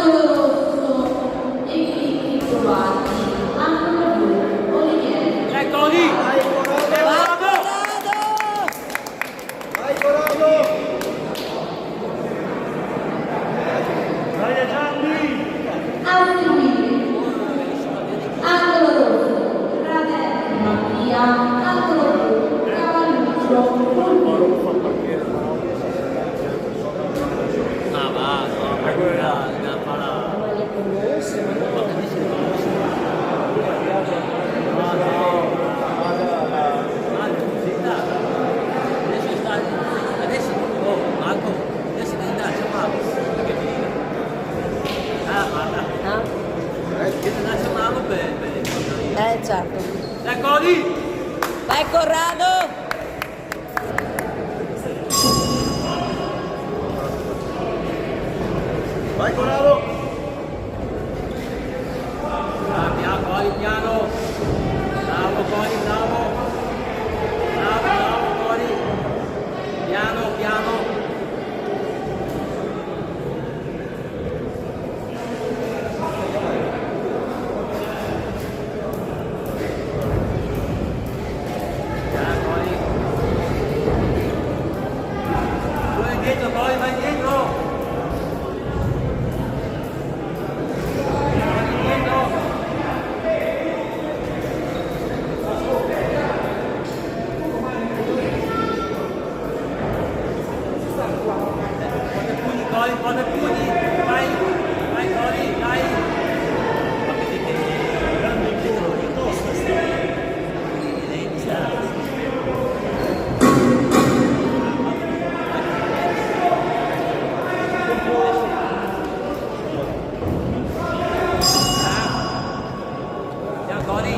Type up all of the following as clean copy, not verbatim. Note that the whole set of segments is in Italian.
angolo rosso, equilibri trovati, angolo blu, Olivieri. Eccolo lì! Vai Corrado! Vai Corrado! Vai Gianni! Austriuini, angolo rosso, Radetti Mattia, angolo blu, Cavalluccio, Fulvio. Ah, va, no, ma quella è una adesso oh, Marco, adesso devi andare a chiamarlo. Ah, guarda. Devi andare a chiamarlo per Certo. Eccolo lì! Vai Corrado! Vai Corrado! Piano, poi piano. Bravo, poi, bravo. Bravo, poi. Piano, piano. Piano, poi. Vai indietro, poi, vai indietro. Guarda Pugni, vai, vai Coli, dai. Coli.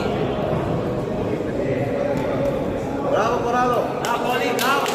Bravo Corrado! Bravo Coli, bravo.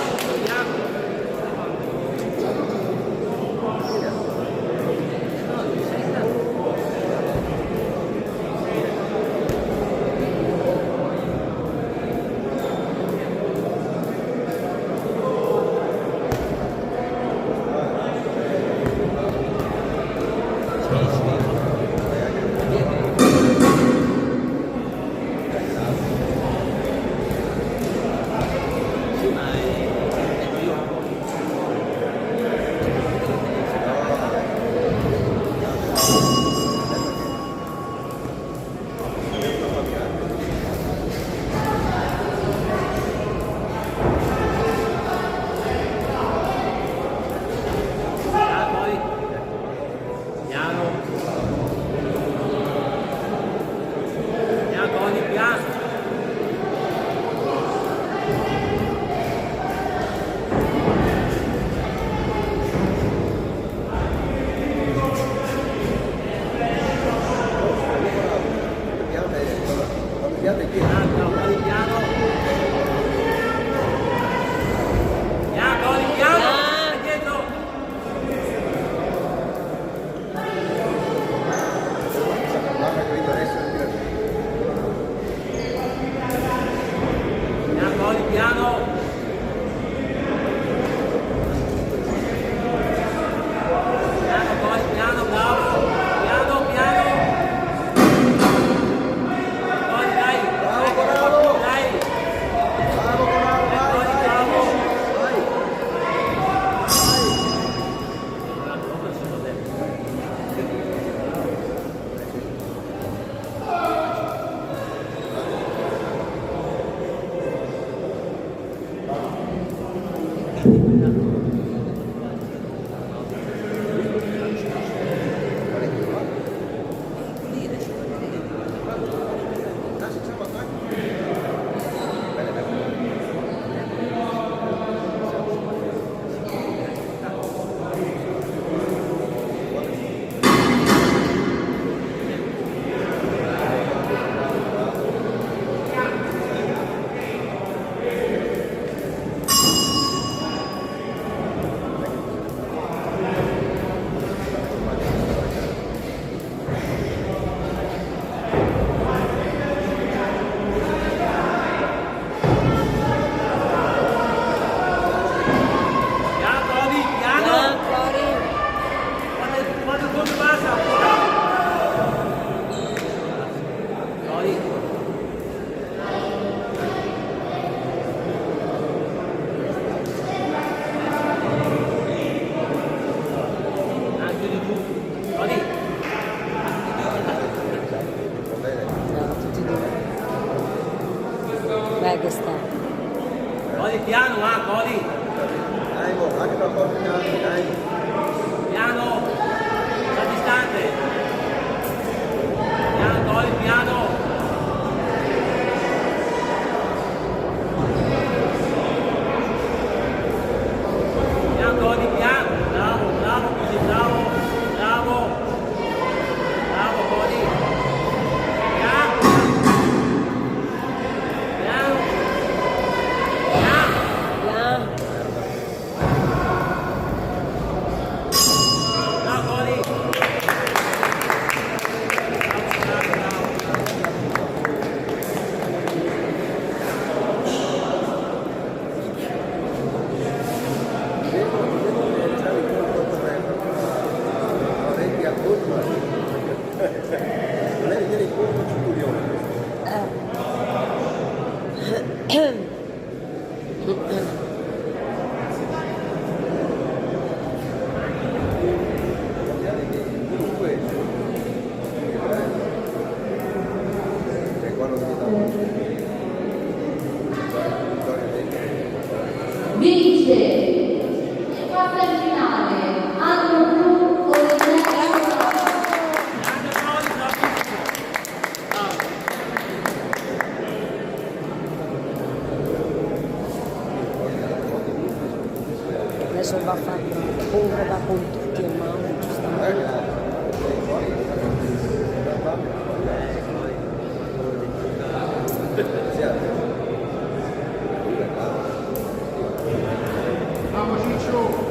a fare correre con tutti e mano, giustamente. Sì,